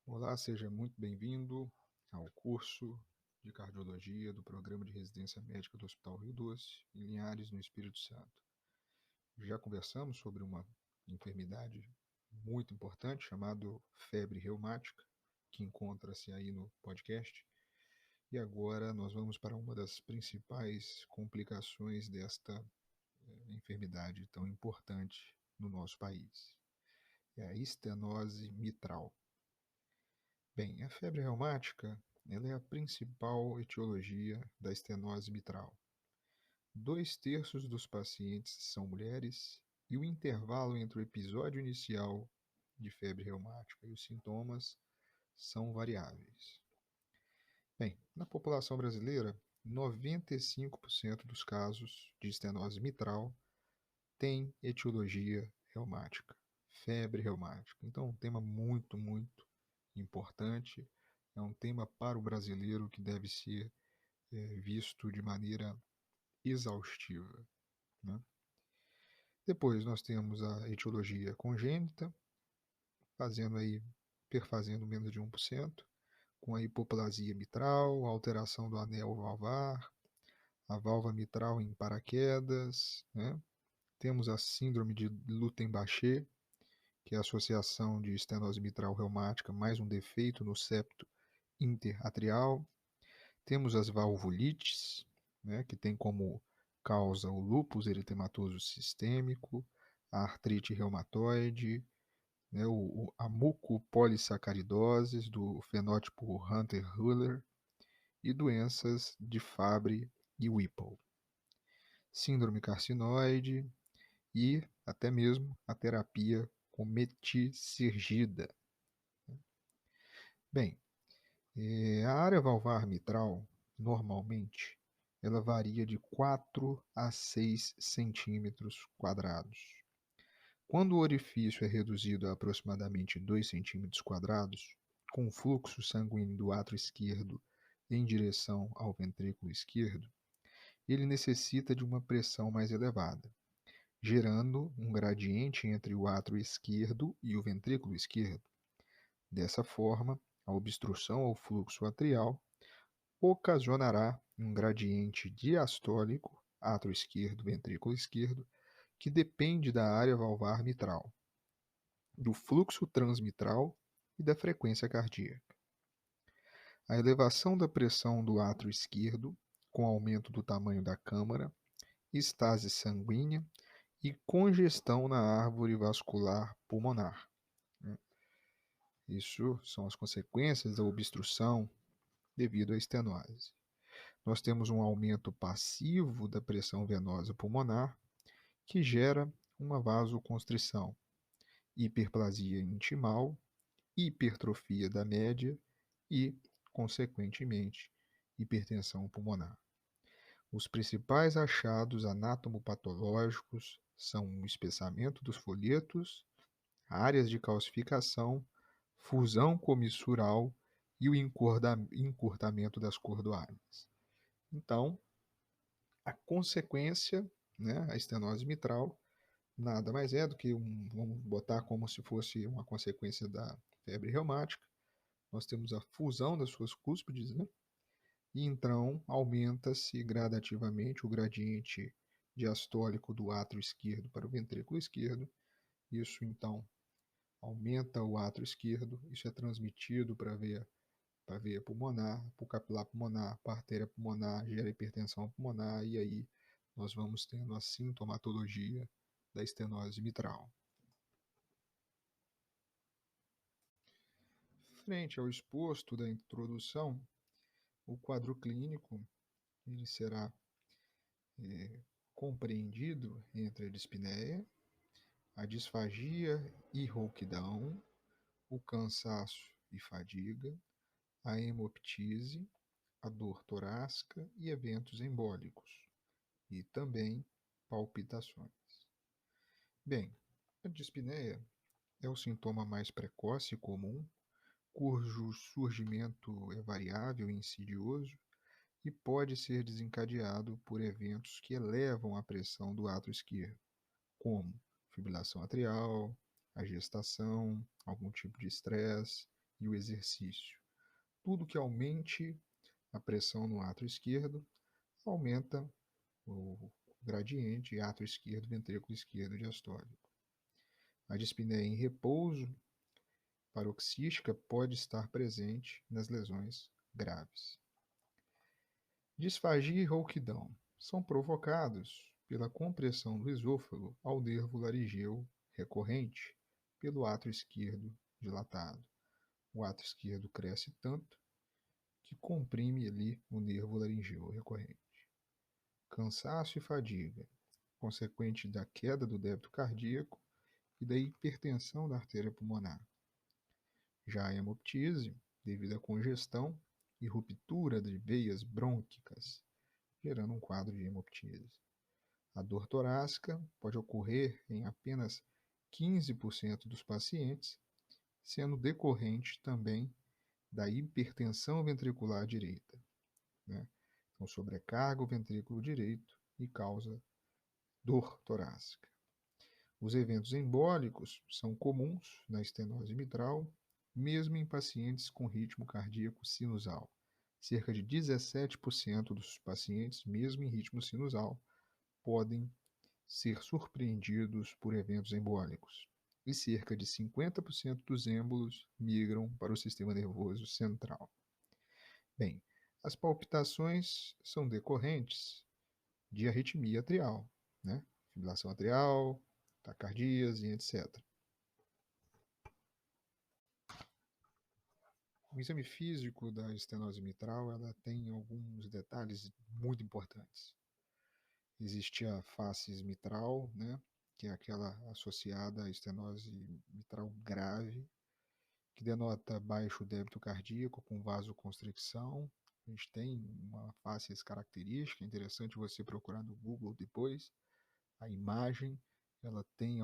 Olá, seja muito bem-vindo ao curso de cardiologia do programa de residência médica do Hospital Rio Doce, em Linhares, no Espírito Santo. Já conversamos sobre uma enfermidade muito importante chamada febre reumática, que encontra-se aí no podcast, e agora nós vamos para uma das principais complicações desta enfermidade tão importante no nosso país, é a estenose mitral. Bem, a febre reumática, ela é a principal etiologia da estenose mitral. 2/3 dos pacientes são mulheres e o intervalo entre o episódio inicial de febre reumática e os sintomas são variáveis. Bem, na população brasileira, 95% dos casos de estenose mitral têm etiologia reumática, febre reumática. Então, é um tema muito importante, é um tema para o brasileiro que deve ser visto de maneira exaustiva, né? Depois nós temos a etiologia congênita, perfazendo menos de 1%, com a hipoplasia mitral, a alteração do anel valvar, a válvula mitral em paraquedas, né? Temos a síndrome de Lutem-Bachet, que é a associação de estenose mitral reumática mais um defeito no septo interatrial. Temos as valvulites, né, que tem como causa o lúpus eritematoso sistêmico, a artrite reumatoide, né, a mucopolissacaridoses do fenótipo Hunter-Ruller e doenças de Fabry e Whipple, síndrome carcinoide e até mesmo a terapia com meticirgida. Bem, a área valvar mitral, normalmente, ela varia de 4 a 6 centímetros quadrados. Quando o orifício é reduzido a aproximadamente 2 centímetros quadrados, com o fluxo sanguíneo do átrio esquerdo em direção ao ventrículo esquerdo, ele necessita de uma pressão mais elevada, gerando um gradiente entre o átrio esquerdo e o ventrículo esquerdo. Dessa forma, a obstrução ao fluxo atrial ocasionará um gradiente diastólico, átrio esquerdo, ventrículo esquerdo, que depende da área valvar mitral, do fluxo transmitral e da frequência cardíaca. A elevação da pressão do átrio esquerdo, com aumento do tamanho da câmara, estase sanguínea e congestão na árvore vascular pulmonar. Isso são as consequências da obstrução devido à estenose. Nós temos um aumento passivo da pressão venosa pulmonar, que gera uma vasoconstrição, hiperplasia intimal, hipertrofia da média e, consequentemente, hipertensão pulmonar. Os principais achados anatomopatológicos são o espessamento dos folhetos, áreas de calcificação, fusão comissural e o encurtamento das cordoáneas. Então, a consequência, né, a estenose mitral, nada mais é do que vamos botar como se fosse uma consequência da febre reumática. Nós temos a fusão das suas cúspides, né? E então aumenta-se gradativamente o gradiente diastólico do átrio esquerdo para o ventrículo esquerdo. Isso então aumenta o átrio esquerdo, isso é transmitido para a veia pulmonar, para o capilar pulmonar, para a artéria pulmonar, gera hipertensão pulmonar e aí nós vamos tendo a sintomatologia da estenose mitral. Frente ao exposto da introdução, o quadro clínico ele será compreendido entre a dispneia, a disfagia e rouquidão, o cansaço e fadiga, a hemoptise, a dor torácica e eventos embólicos, e também palpitações. Bem, a dispneia é o sintoma mais precoce e comum, cujo surgimento é variável e insidioso e pode ser desencadeado por eventos que elevam a pressão do átrio esquerdo, como fibrilação atrial, a gestação, algum tipo de estresse e o exercício. Tudo que aumente a pressão no átrio esquerdo aumenta o gradiente átrio esquerdo, ventrículo esquerdo diastólico. A dispneia em repouso paroxística pode estar presente nas lesões graves. Disfagia e rouquidão são provocados pela compressão do esôfago ao nervo laringeu recorrente pelo átrio esquerdo dilatado. O átrio esquerdo cresce tanto que comprime ali o nervo laringeu recorrente. Cansaço e fadiga, consequente da queda do débito cardíaco e da hipertensão da artéria pulmonar. Já a hemoptise, devido à congestão e ruptura de veias brônquicas, gerando um quadro de hemoptise. A dor torácica pode ocorrer em apenas 15% dos pacientes, sendo decorrente também da hipertensão ventricular direita. Né? Então, sobrecarga o ventrículo direito e causa dor torácica. Os eventos embólicos são comuns na estenose mitral, mesmo em pacientes com ritmo cardíaco sinusal. Cerca de 17% dos pacientes, mesmo em ritmo sinusal, podem ser surpreendidos por eventos embólicos. E cerca de 50% dos êmbolos migram para o sistema nervoso central. Bem, as palpitações são decorrentes de arritmia atrial, né? Fibrilação atrial, taquicardias e etc. O exame físico da estenose mitral ela tem alguns detalhes muito importantes. Existe a face mitral, né, que é aquela associada à estenose mitral grave, que denota baixo débito cardíaco com vasoconstricção. A gente tem uma face característica, é interessante você procurar no Google depois. A imagem, ela tem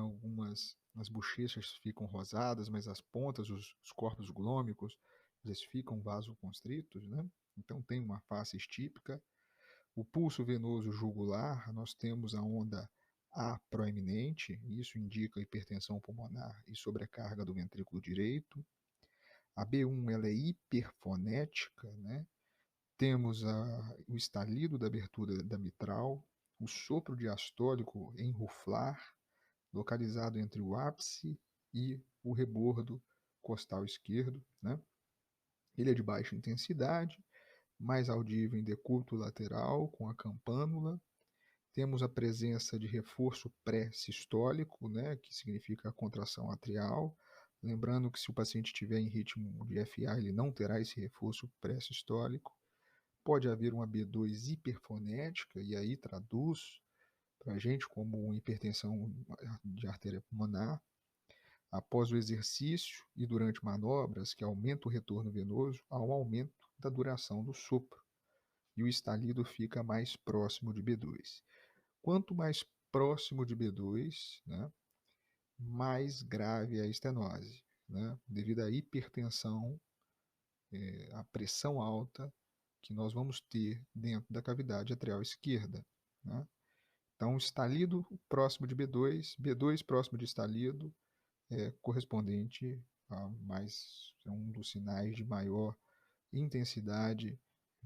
as bochechas ficam rosadas, mas as pontas, os corpos glômicos, eles ficam vasoconstritos, né? Então tem uma face típica. O pulso venoso jugular, nós temos a onda A proeminente, isso indica hipertensão pulmonar e sobrecarga do ventrículo direito. A B1 ela é hiperfonética, né? Temos o estalido da abertura da mitral, o sopro diastólico em ruflar, localizado entre o ápice e o rebordo costal esquerdo, né? Ele é de baixa intensidade, mais audível em decúbito lateral, com a campânula. Temos a presença de reforço pré-sistólico, né, que significa a contração atrial. Lembrando que se o paciente estiver em ritmo de FA, ele não terá esse reforço pré-sistólico. Pode haver uma B2 hiperfonética, e aí traduz para a gente como hipertensão de artéria pulmonar. Após o exercício e durante manobras que aumenta o retorno venoso, há um aumento da duração do sopro e o estalido fica mais próximo de B2. Quanto mais próximo de B2, né, mais grave é a estenose, né, devido à hipertensão, à pressão alta que nós vamos ter dentro da cavidade atrial esquerda. Né? Então, estalido próximo de B2, B2 próximo de estalido, é correspondente a mais, é um dos sinais de maior intensidade,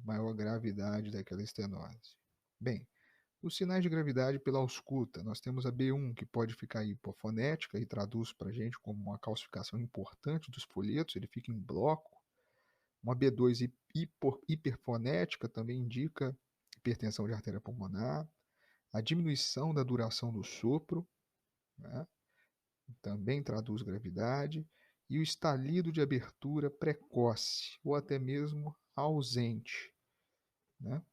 maior gravidade daquela estenose. Bem, os sinais de gravidade pela ausculta, nós temos a B1 que pode ficar hipofonética e traduz para a gente como uma calcificação importante dos folhetos, ele fica em bloco. Uma B2 hiperfonética também indica hipertensão de artéria pulmonar. A diminuição da duração do sopro, né, também traduz gravidade. E o estalido de abertura precoce, ou até mesmo ausente. Né?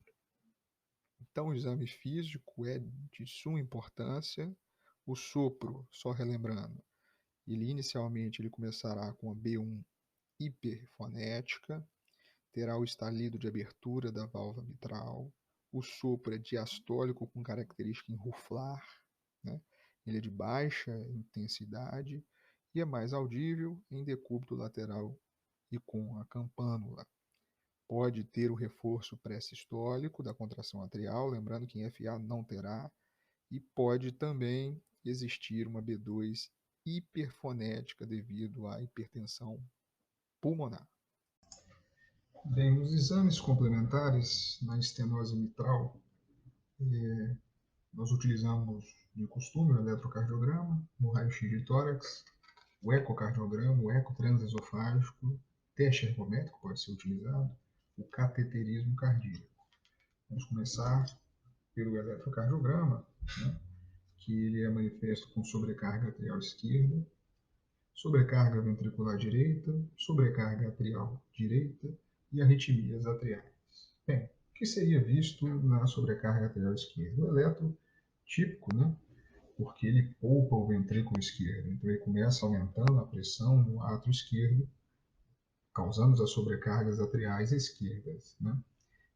Então, o exame físico é de suma importância. O sopro, só relembrando, ele inicialmente ele começará com a B1 hiperfonética, terá o estalido de abertura da válvula mitral, o sopro é diastólico com característica em ruflar, né? Ele é de baixa intensidade e é mais audível em decúbito lateral e com a campânula. Pode ter o reforço pré-sistólico da contração atrial, lembrando que em FA não terá, e pode também existir uma B2 hiperfonética devido à hipertensão pulmonar. Bem, os exames complementares na estenose mitral, nós utilizamos de costume o eletrocardiograma, o raio-x de tórax, o ecocardiograma, o ecotransesofágico, teste ergométrico pode ser utilizado, o cateterismo cardíaco. Vamos começar pelo eletrocardiograma, né, que ele é manifesto com sobrecarga atrial esquerda, sobrecarga ventricular direita, sobrecarga atrial direita e arritmias atriais. Bem, o que seria visto na sobrecarga atrial esquerda? O eletro típico, né? Porque ele poupa o ventrículo esquerdo. Então ele começa aumentando a pressão no átrio esquerdo, causando as sobrecargas atriais esquerdas, né?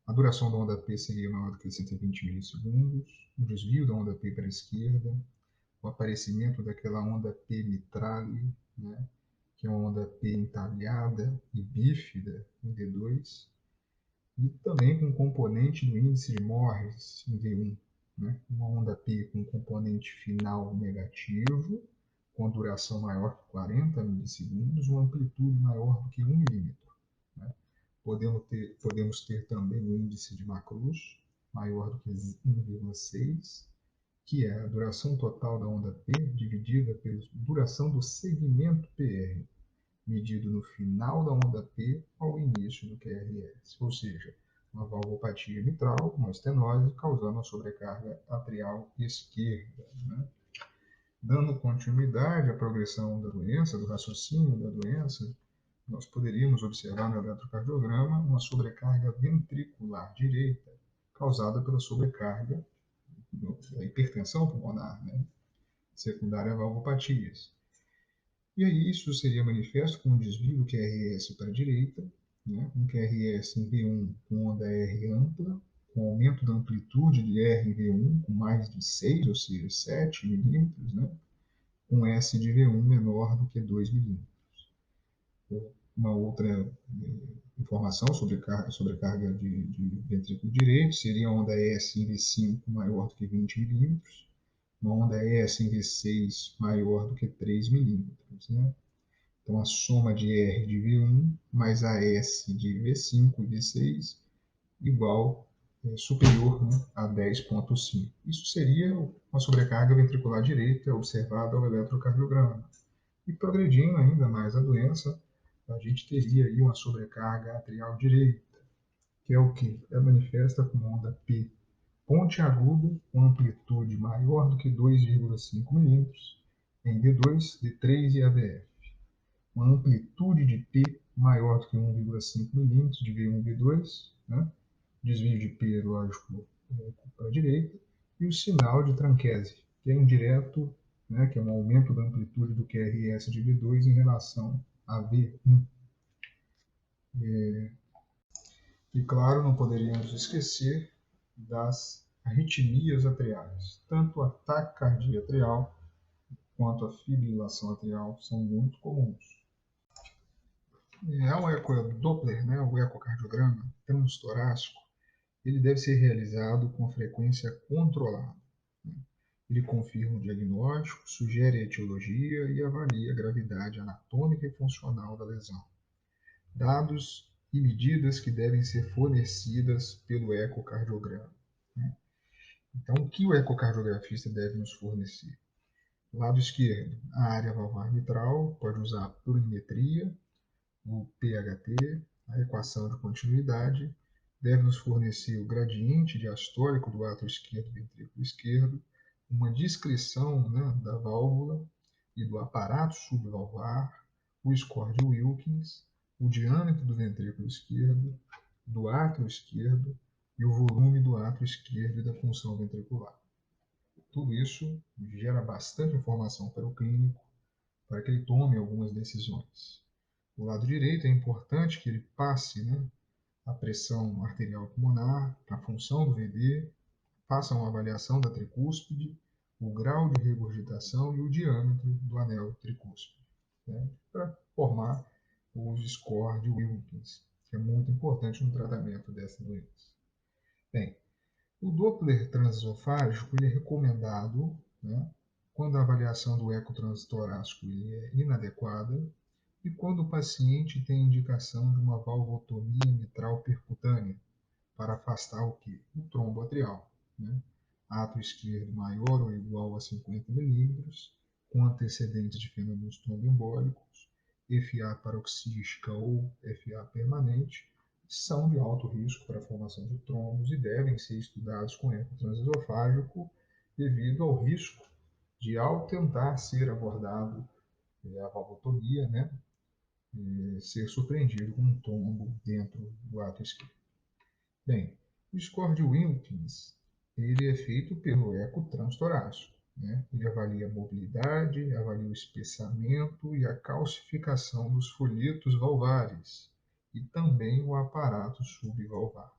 A duração da onda P seria maior do que 120 milissegundos, o desvio da onda P para a esquerda, o aparecimento daquela onda P mitrale, né? Que é uma onda P entalhada e bífida em D2, e também com componente do índice de Morris em V1, né? Uma onda P com componente final negativo, com duração maior que 40 milissegundos, uma amplitude maior do que 1 milímetro. Né? Podemos ter também o índice de Macruz, maior do que 1,6, que é a duração total da onda P dividida pela duração do segmento PR, medido no final da onda P ao início do QRS, ou seja, uma valvopatia mitral, uma estenose, causando uma sobrecarga atrial esquerda. Né? Dando continuidade à progressão da doença, do raciocínio da doença, nós poderíamos observar no eletrocardiograma uma sobrecarga ventricular direita, causada pela sobrecarga da hipertensão pulmonar, né? Secundária a valvopatias. E aí isso seria manifesto com um desvio do QRS para a direita, né? Um QRS em V1 com onda R ampla, com aumento da amplitude de R em V1 com mais de 6, ou seja, 7 milímetros, né? Com S de V1 menor do que 2 milímetros. Uma outra informação sobre sobrecarga de ventrículo direito seria a onda S em V5 maior do que 20 milímetros, uma onda S em V6 maior do que 3 milímetros, né? Então, a soma de R de V1 mais a S de V5 e V6 igual, superior, né, a 10,5. Isso seria uma sobrecarga ventricular direita observada ao eletrocardiograma. E progredindo ainda mais a doença, a gente teria aí uma sobrecarga atrial direita, que é o que? É manifesta com onda P pontiaguda, com amplitude maior do que 2,5 milímetros, em D2, D3 e AVF. Uma amplitude de P maior do que 1,5 milímetros de V1 e V2, né? Desvio de P, lógico, para a direita, e o sinal de tranquese, que é indireto, né? Que é um aumento da amplitude do QRS de V2 em relação a V1. E claro, não poderíamos esquecer das arritmias atriais. Tanto a taquicardia atrial quanto a fibrilação atrial são muito comuns. O ecodoppler, né, o ecocardiograma transtorácico, ele deve ser realizado com frequência controlada. Né? Ele confirma o diagnóstico, sugere a etiologia e avalia a gravidade anatômica e funcional da lesão. Dados e medidas que devem ser fornecidas pelo ecocardiograma. Né? Então, o que o ecocardiografista deve nos fornecer? Lado esquerdo, a área valvar mitral, pode usar a plurimetria, o PHT, a equação de continuidade, deve nos fornecer o gradiente diastólico do átrio esquerdo e ventrículo esquerdo, uma descrição, né, da válvula e do aparato subvalvar, o score de Wilkins, o diâmetro do ventrículo esquerdo, do átrio esquerdo e o volume do átrio esquerdo e da função ventricular. Tudo isso gera bastante informação para o clínico, para que ele tome algumas decisões. O lado direito é importante que ele passe, né, a pressão arterial pulmonar, a função do VD, faça uma avaliação da tricúspide, o grau de regurgitação e o diâmetro do anel tricúspide, né, para formar o score de Wilkins, que é muito importante no tratamento dessa doença. Bem, o Doppler transesofágico ele é recomendado, né, quando a avaliação do ecotranstorácico é inadequada, e quando o paciente tem indicação de uma valvotomia mitral percutânea, para afastar o quê? O trombo atrial, né? Ato esquerdo maior ou igual a 50 milímetros, com antecedentes de fenômenos tromboembólicos, FA paroxística ou FA permanente, são de alto risco para a formação de trombos e devem ser estudados com eco transesofágico devido ao risco de, ao tentar ser abordado a valvotomia, né, ser surpreendido com um trombo dentro do ato esquerdo. Bem, o score de Wilkins ele é feito pelo eco transtorácico, né? Ele avalia a mobilidade, avalia o espessamento e a calcificação dos folhetos valvares e também o aparato subvalvar.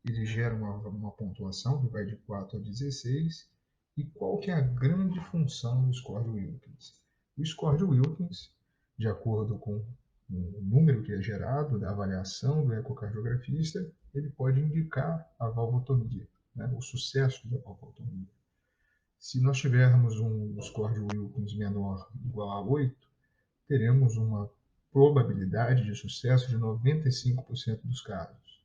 Ele gera uma pontuação que vai de 4 a 16. E qual que é a grande função do score de Wilkins? O score de Wilkins, de acordo com o número que é gerado da avaliação do ecocardiografista, ele pode indicar a valvotomia, né, o sucesso da valvotomia. Se nós tivermos um score de Wilkins menor ou igual a 8, teremos uma probabilidade de sucesso de 95% dos casos.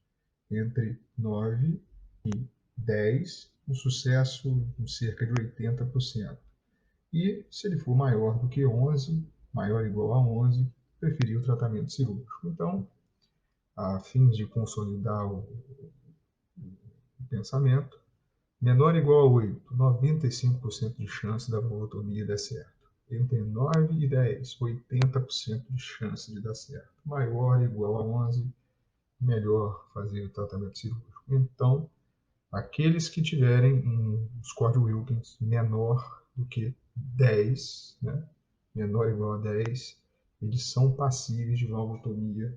Entre 9 e 10, um sucesso de cerca de 80%. E se ele for maior do que 11, maior ou igual a 11, preferir o tratamento cirúrgico. Então, a fins de consolidar o pensamento, menor ou igual a 8, 95% de chance da valvotomia dar certo. Entre 9 e 10, 80% de chance de dar certo. Maior ou igual a 11, melhor fazer o tratamento cirúrgico. Então, aqueles que tiverem um score de Wilkins menor do que 10, né, menor ou igual a 10, eles são passíveis de valvotomia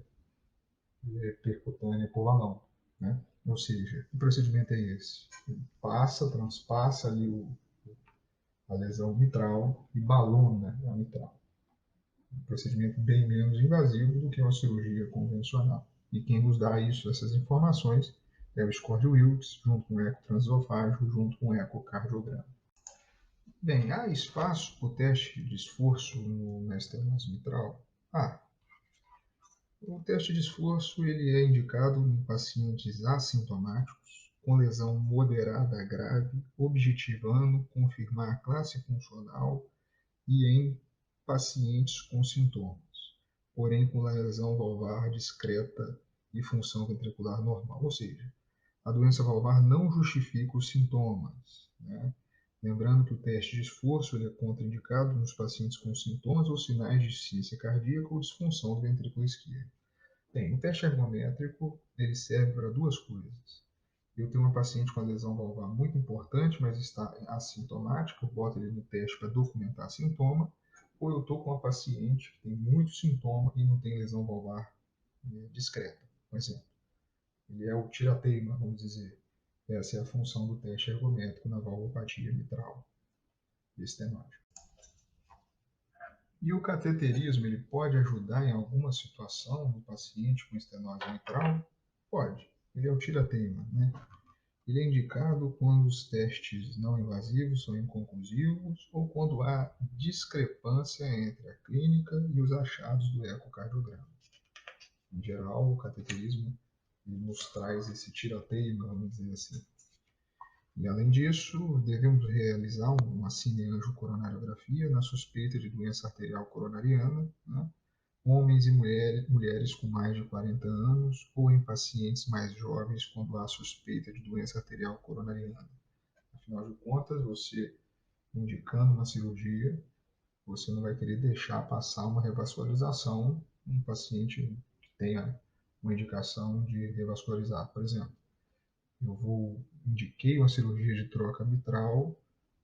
percutânea por balão, né? Ou seja, o procedimento é esse. Transpassa ali a lesão mitral e balona a mitral. Um procedimento bem menos invasivo do que uma cirurgia convencional. E quem nos dá essas informações, é o score de Wilkes, junto com o eco transesofágico, junto com o ecocardiograma. Bem, há espaço para o teste de esforço na estenose mitral? O teste de esforço ele é indicado em pacientes assintomáticos, com lesão moderada a grave, objetivando confirmar a classe funcional e em pacientes com sintomas, porém com lesão valvar discreta e função ventricular normal. Ou seja, a doença valvar não justifica os sintomas, né? Lembrando que o teste de esforço ele é contraindicado nos pacientes com sintomas ou sinais de insuficiência cardíaca ou disfunção do ventrículo esquerdo. Bem, o teste ergométrico ele serve para duas coisas. Eu tenho uma paciente com lesão valvar muito importante, mas está assintomática, eu boto ele no teste para documentar sintoma, ou eu estou com uma paciente que tem muito sintoma e não tem lesão valvar discreta, por exemplo. Ele é o tira-teima, vamos dizer. Essa é a função do teste ergométrico na valvopatia mitral estenótica. E o cateterismo, ele pode ajudar em alguma situação no paciente com estenose mitral? Pode. Ele é o tira-teima, né? Ele é indicado quando os testes não invasivos são inconclusivos ou quando há discrepância entre a clínica e os achados do ecocardiograma. Em geral, o cateterismo nos traz esse tira-teima, vamos dizer assim. E, além disso, devemos realizar uma cineangiocoronariografia na suspeita de doença arterial coronariana, né? Homens e mulheres com mais de 40 anos ou em pacientes mais jovens quando há suspeita de doença arterial coronariana. Afinal de contas, você indicando uma cirurgia, você não vai querer deixar passar uma revascularização em um paciente que tenha uma indicação de revascularizar, por exemplo. Indiquei uma cirurgia de troca mitral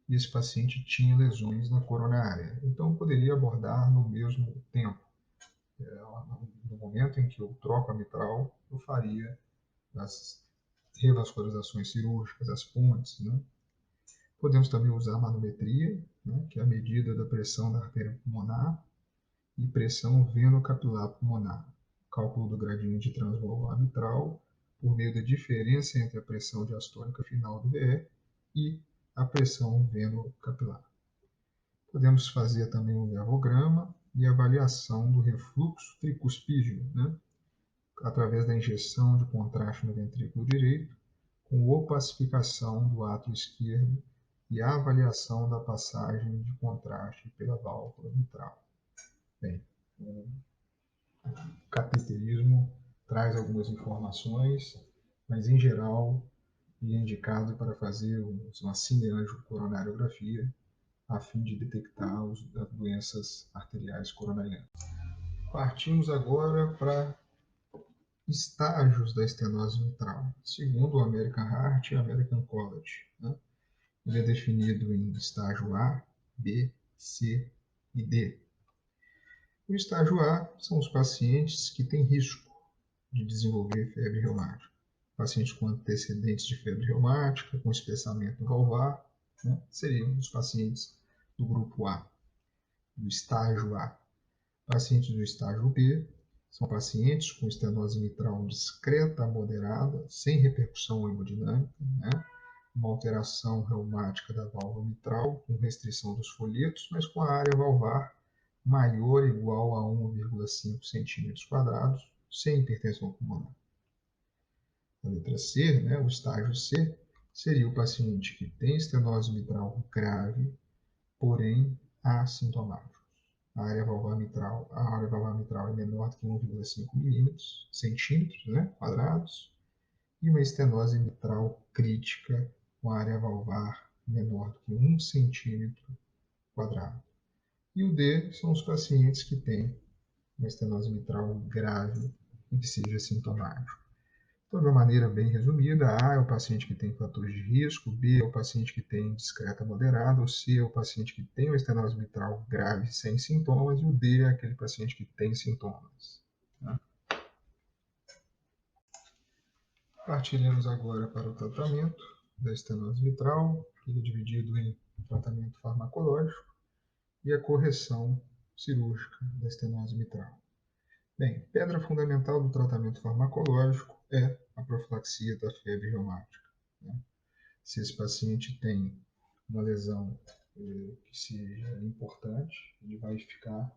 e esse paciente tinha lesões na coronária. Então, eu poderia abordar no mesmo tempo. No momento em que eu troco a mitral, eu faria as revascularizações cirúrgicas, as pontes, né? Podemos também usar a manometria, né, que é a medida da pressão da artéria pulmonar, e pressão venocapilar pulmonar, cálculo do gradiente transvalvar mitral, por meio da diferença entre a pressão diastólica final do VE e a pressão venocapilar. Podemos fazer também um levograma, e avaliação do refluxo tricuspídeo, né, através da injeção de contraste no ventrículo direito, com opacificação do átrio esquerdo e a avaliação da passagem de contraste pela válvula mitral. Bem, o cateterismo traz algumas informações, mas em geral ele é indicado para fazer uma cineangiocoronariografia a fim de detectar as doenças arteriais coronarianas. Partimos agora para estágios da estenose mitral, segundo o American Heart e American College, né? Ele é definido em estágio A, B, C e D. O estágio A são os pacientes que têm risco de desenvolver febre reumática. Pacientes com antecedentes de febre reumática, com espessamento valvar, né, seriam os pacientes do grupo A, do estágio A. Pacientes do estágio B são pacientes com estenose mitral discreta a moderada, sem repercussão hemodinâmica, né, uma alteração reumática da válvula mitral, com restrição dos folhetos, mas com a área valvar maior ou igual a 1,5 centímetros quadrados, sem hipertensão pulmonar. A letra C, né, o estágio C, seria o paciente que tem estenose mitral grave, porém assintomático. A área valvar mitral é menor do que 1,5 centímetros, né, quadrados, e uma estenose mitral crítica com área valvar menor do que 1 centímetro quadrado. E o D são os pacientes que têm uma estenose mitral grave e que seja sintomático. Então, de uma maneira bem resumida, A é o paciente que tem fatores de risco, B é o paciente que tem discreta moderada, o C é o paciente que tem uma estenose mitral grave sem sintomas, e o D é aquele paciente que tem sintomas. Tá? Partiremos agora para o tratamento da estenose mitral, que é dividido em tratamento farmacológico e a correção cirúrgica da estenose mitral. Bem, pedra fundamental do tratamento farmacológico é a profilaxia da febre reumática, né? Se esse paciente tem uma lesão que seja importante, ele vai ficar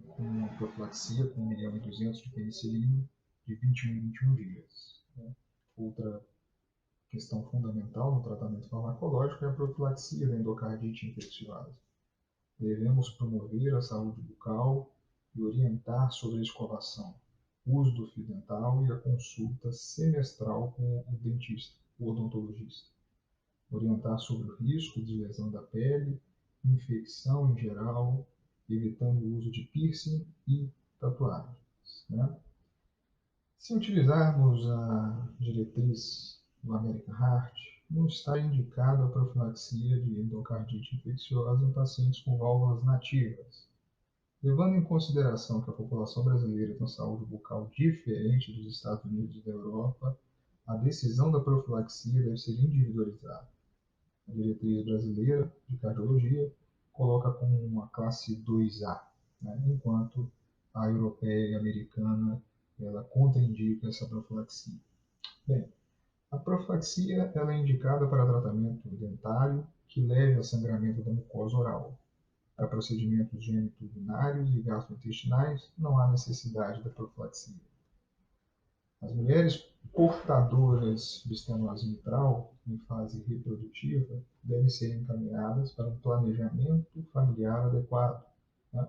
com uma profilaxia com 1.200.000 de penicilina de 21 em 21 dias. Né? Outra questão fundamental no tratamento farmacológico é a profilaxia da endocardite infecciosa. Devemos promover a saúde bucal e orientar sobre a escovação, o uso do fio dental e a consulta semestral com o dentista, o odontologista. Orientar sobre o risco de lesão da pele, infecção em geral, evitando o uso de piercing e tatuagens. Né? Se utilizarmos a diretriz do American Heart, não está indicado a profilaxia de endocardite infecciosa em pacientes com válvulas nativas. Levando em consideração que a população brasileira tem saúde bucal diferente dos Estados Unidos e da Europa, a decisão da profilaxia deve ser individualizada. A diretriz brasileira de cardiologia coloca como uma classe 2A, né, enquanto a europeia e a americana ela contraindica essa profilaxia. Bem, a profilaxia ela é indicada para tratamento dentário que leve a sangramento da mucosa oral. Para procedimentos geniturinários e gastrointestinais, não há necessidade da profilaxia. As mulheres portadoras de estenose mitral em fase reprodutiva devem ser encaminhadas para um planejamento familiar adequado, né?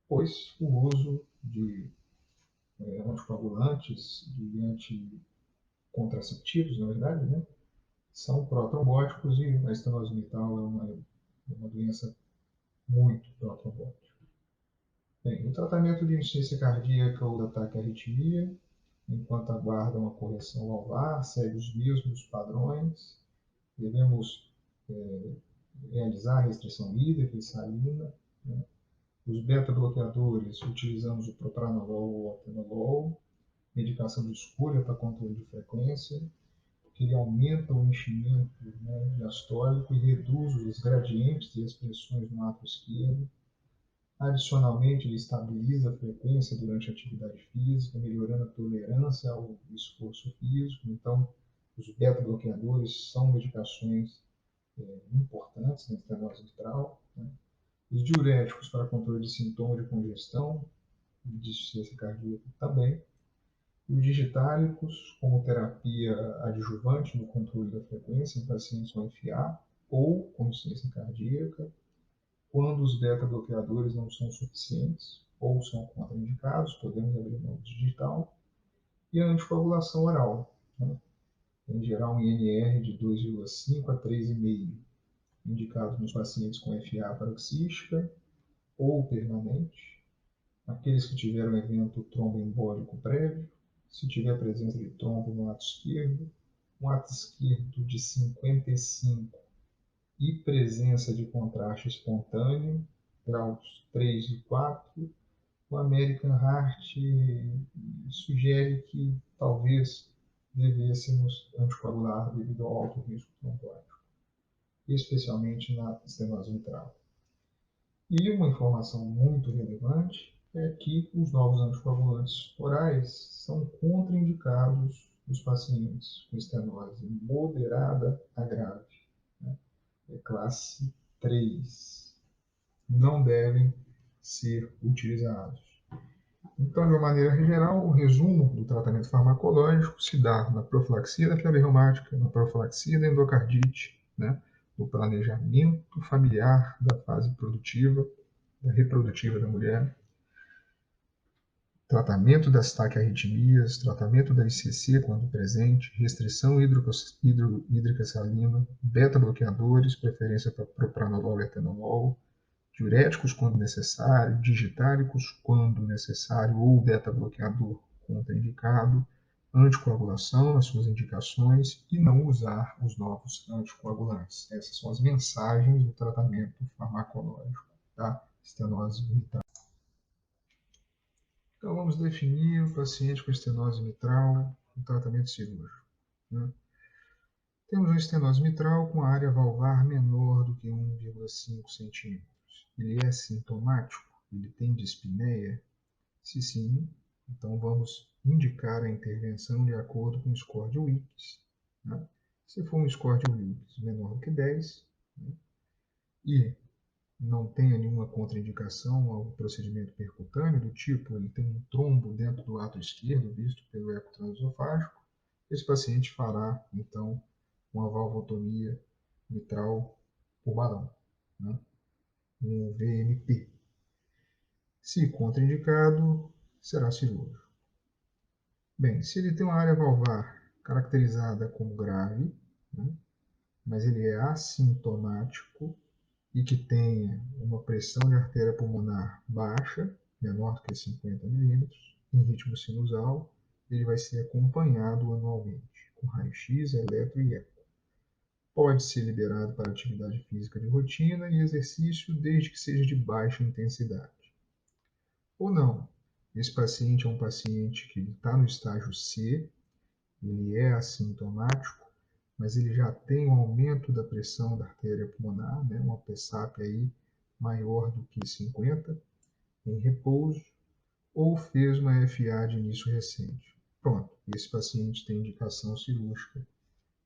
Pois o uso de anticoagulantes, de anticontraceptivos, na verdade, né, são protrombóticos e a estenose mitral é uma doença muito protrombótica. Bem, o tratamento de insuficiência cardíaca ou de ataque à arritmia, enquanto aguardam a correção valvar, segue os mesmos padrões. Devemos realizar a restrição hídrica e salina. Né? Os beta-bloqueadores, utilizamos o propranolol ou atenolol, medicação de escolha para controle de frequência, que ele aumenta o enchimento, né, diastólico e reduz os gradientes e as pressões no átrio esquerdo. Adicionalmente, ele estabiliza a frequência durante a atividade física, melhorando a tolerância ao esforço físico. Então, os beta-bloqueadores são medicações importantes na estenose mitral. Né? Os diuréticos para controle de sintomas de congestão e de insuficiência cardíaca também. Os digitálicos como terapia adjuvante no controle da frequência em pacientes com FA ou com insuficiência cardíaca, quando os beta-bloqueadores não são suficientes ou são contraindicados, podemos abrir mão do digital. E a anticoagulação oral, né? Em geral um INR de 2,5 a 3,5, indicado nos pacientes com FA paroxística ou permanente, aqueles que tiveram evento tromboembólico prévio, se tiver presença de trombo no ato esquerdo, um ato esquerdo de 55 e presença de contraste espontâneo, graus 3 e 4, o American Heart sugere que talvez devêssemos anticoagular devido ao alto risco trombótico, especialmente na estenose mitral. E uma informação muito relevante é que os novos anticoagulantes orais são contraindicados nos pacientes com estenose moderada a grave, né? É classe 3. Não devem ser utilizados. Então, de uma maneira geral, o resumo do tratamento farmacológico se dá na profilaxia da febre reumática, na profilaxia da endocardite, né? No planejamento familiar da fase produtiva, da reprodutiva da mulher, tratamento das taquiarritmias, tratamento da ICC quando presente, restrição hídrica salina, beta-bloqueadores, preferência para propranolol e atenolol, diuréticos quando necessário, digitálicos quando necessário ou beta-bloqueador contraindicado, anticoagulação nas suas indicações e não usar os novos anticoagulantes. Essas são as mensagens do tratamento farmacológico da estenose mitral. Então vamos definir o paciente com estenose mitral, o tratamento cirúrgico, né? Temos uma estenose mitral com a área valvar menor do que 1,5 centímetros. Ele é sintomático? Ele tem dispneia? Se sim, então vamos indicar a intervenção de acordo com o score de Wilks, né? Se for um score de Wilks menor do que 10, né? E não tenha nenhuma contraindicação ao procedimento percutâneo, do tipo ele tem um trombo dentro do ato esquerdo, visto pelo eco transesofágico, esse paciente fará, então, uma valvotomia mitral por balão, né? Um VMP. Se contraindicado, será cirúrgico. Bem, se ele tem uma área valvar caracterizada como grave, né? Mas ele é assintomático e que tenha uma pressão de artéria pulmonar baixa, menor do que 50 milímetros, em ritmo sinusal, ele vai ser acompanhado anualmente, com raio-x, eletro e eco. Pode ser liberado para atividade física de rotina e exercício desde que seja de baixa intensidade. Ou não, esse paciente é um paciente que está no estágio C, ele é assintomático, mas ele já tem um aumento da pressão da artéria pulmonar, né, uma PSAP aí maior do que 50, em repouso, ou fez uma FA de início recente. Pronto, esse paciente tem indicação cirúrgica,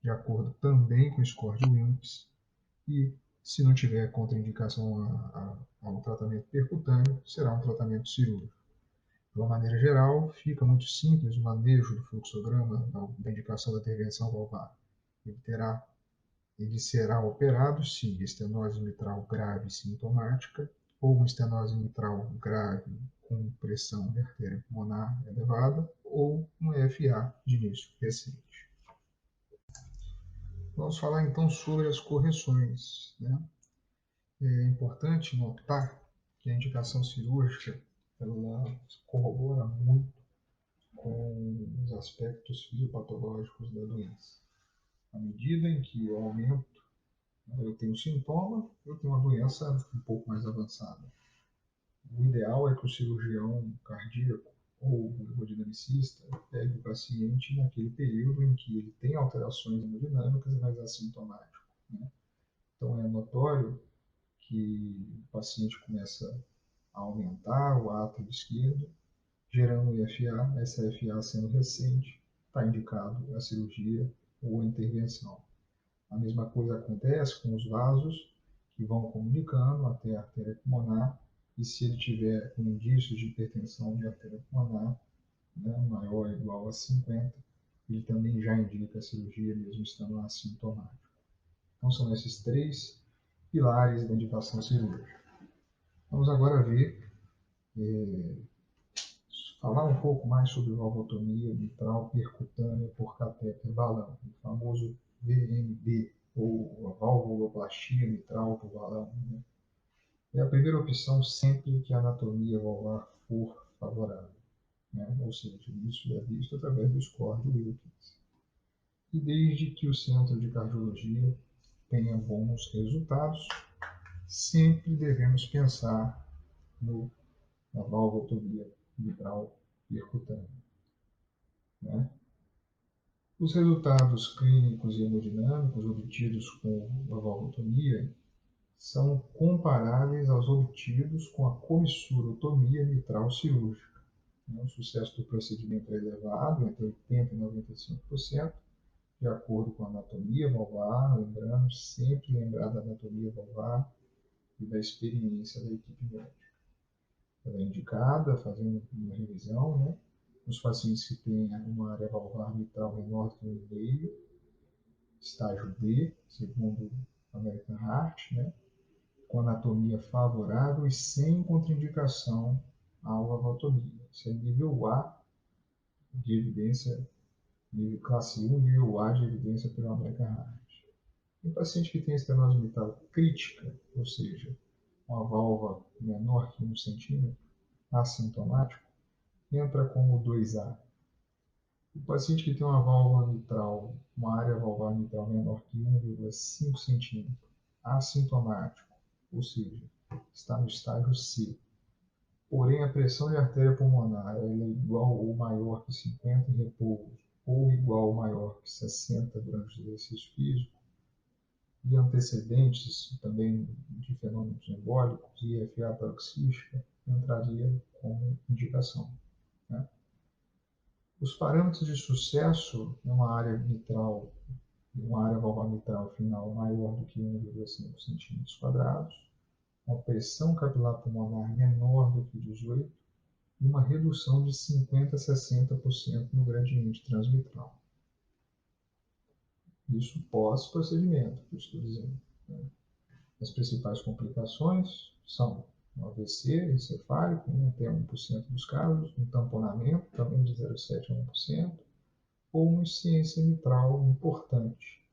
de acordo também com o score de Wilks, e se não tiver contraindicação ao tratamento percutâneo, será um tratamento cirúrgico. De uma maneira geral, fica muito simples o manejo do fluxograma da indicação da intervenção valvar. Ele será operado se estenose mitral grave sintomática ou uma estenose mitral grave com pressão de artéria pulmonar elevada ou uma FA de início recente. Vamos falar então sobre as correções, né? É importante notar que a indicação cirúrgica ela corrobora muito com os aspectos fisiopatológicos da doença. À medida em que eu aumento, eu tenho sintoma, eu tenho uma doença um pouco mais avançada. O ideal é que o cirurgião cardíaco ou o hemodinamicista pegue o paciente naquele período em que ele tem alterações hemodinâmicas, mas é assintomático, né? Então é notório que o paciente começa a aumentar o átrio esquerdo, gerando IFA, essa FA sendo recente, está indicado a cirurgia ou a intervenção. A mesma coisa acontece com os vasos, que vão comunicando até a artéria pulmonar, e se ele tiver com indícios de hipertensão de artéria pulmonar, né, maior ou igual a 50, ele também já indica a cirurgia, mesmo estando assintomático. Então, são esses três pilares da indicação cirúrgica. Vamos agora falar um pouco mais sobre valvotomia mitral percutânea por catéter balão, o famoso VMB, ou a valvuloplastia mitral por balão. Né? É a primeira opção sempre que a anatomia valvar for favorável. Né? Ou seja, isso é visto através do score de Wilkins. E desde que o centro de cardiologia tenha bons resultados, sempre devemos pensar na valvotomia mitral percutânea. Né? Os resultados clínicos e hemodinâmicos obtidos com a valvotomia são comparáveis aos obtidos com a comissurotomia mitral cirúrgica. O sucesso do procedimento é elevado, entre 80% e 95%, de acordo com a anatomia valvar, lembrando, sempre lembrar da anatomia valvar e da experiência da equipe médica. Ela é indicada, fazendo uma revisão, né? Nos pacientes que têm uma área valvar mitral menor do que 1,5, estágio D, segundo American Heart, né? Com anatomia favorável e sem contraindicação à valvotomia. Isso é nível A de evidência, nível classe 1, nível A de evidência pelo American Heart. Um paciente que tem estenose mitral crítica, ou seja, uma válvula menor que 1 centímetro, assintomático, entra como 2A. O paciente que tem uma válvula mitral, uma área valvar mitral menor que 1,5 centímetro, assintomático, ou seja, está no estágio C. Porém, a pressão de artéria pulmonar é igual ou maior que 50 em repouso, ou igual ou maior que 60 durante o exercício físico, e antecedentes também de fenômenos embólicos e FA paroxística, entraria como indicação. Né? Os parâmetros de sucesso numa área mitral, uma área valvar mitral final maior do que 1,5 centímetros quadrados, uma pressão capilar pulmonar menor do que 18 e uma redução de 50% a 60% no gradiente transmitral. Isso pós-procedimento, que eu estou dizendo. Né? As principais complicações são um AVC encefálico, em até 1% dos casos, um tamponamento, também de 0,7% a 1%, ou uma insuficiência mitral importante,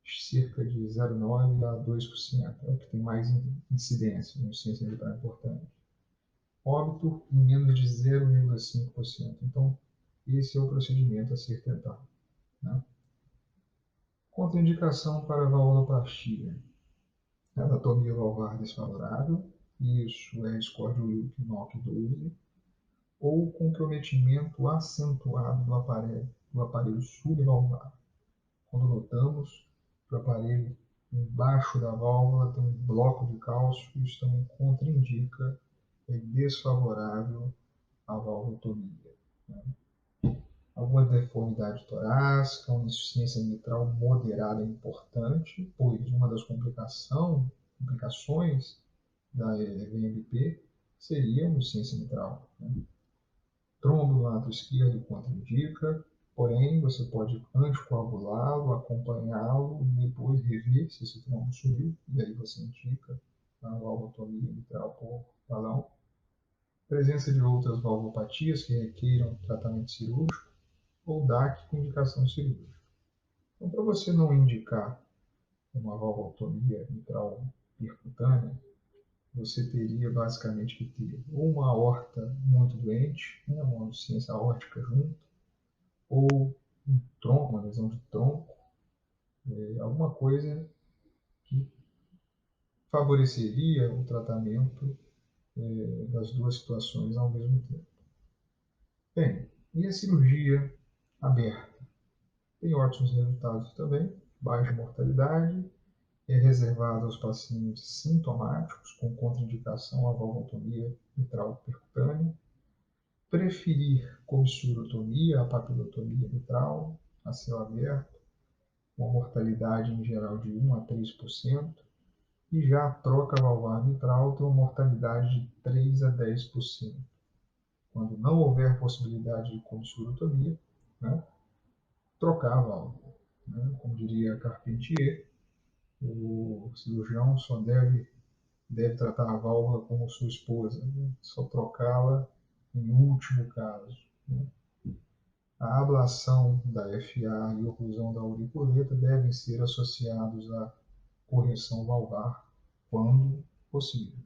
cerca de 0,9% a 2%, é o que tem mais incidência, uma insuficiência mitral importante. Óbito em menos de 0,5%. Então, esse é o procedimento a ser tentado. Né? Contraindicação para a valvuloplastia. Anatomia valvar desfavorável, isso é score de Wilk NOC 12, ou comprometimento acentuado do aparelho subvalvar. Quando notamos que o aparelho embaixo da válvula tem um bloco de cálcio, isso também contraindica, é desfavorável à valvotomia. Né? Alguma deformidade torácica, uma insuficiência mitral moderada é importante, pois uma das complicações da VMP seria uma insuficiência mitral. Né? Trombo no lado esquerdo contraindica, porém você pode anticoagulá-lo, acompanhá-lo e depois rever se esse trombo subiu, e aí você indica a valvotomia mitral por balão. Presença de outras valvopatias que requeiram tratamento cirúrgico, ou DAC com indicação cirúrgica. Então, para você não indicar uma valvotomia mitral percutânea, você teria basicamente que ter ou uma aorta muito doente, né, uma insuficiência aórtica junto, ou um tronco, uma lesão de tronco, alguma coisa que favoreceria o tratamento das duas situações ao mesmo tempo. Bem, e a cirurgia aberta? Tem ótimos resultados também, baixa mortalidade, é reservada aos pacientes sintomáticos com contraindicação à valvotomia mitral percutânea, preferir comissurotomia à papilotomia mitral a céu aberto, uma mortalidade em geral de 1 a 3%, E já a troca valvar mitral tem uma mortalidade de 3 a 10%. Quando não houver possibilidade de consurotomia, né, trocar a válvula. Né? Como diria Carpentier, o cirurgião só deve tratar a válvula como sua esposa, né? Só trocá-la em último caso. Né? A ablação da FA e oclusão da auriculeta devem ser associados à correção valvar quando possível.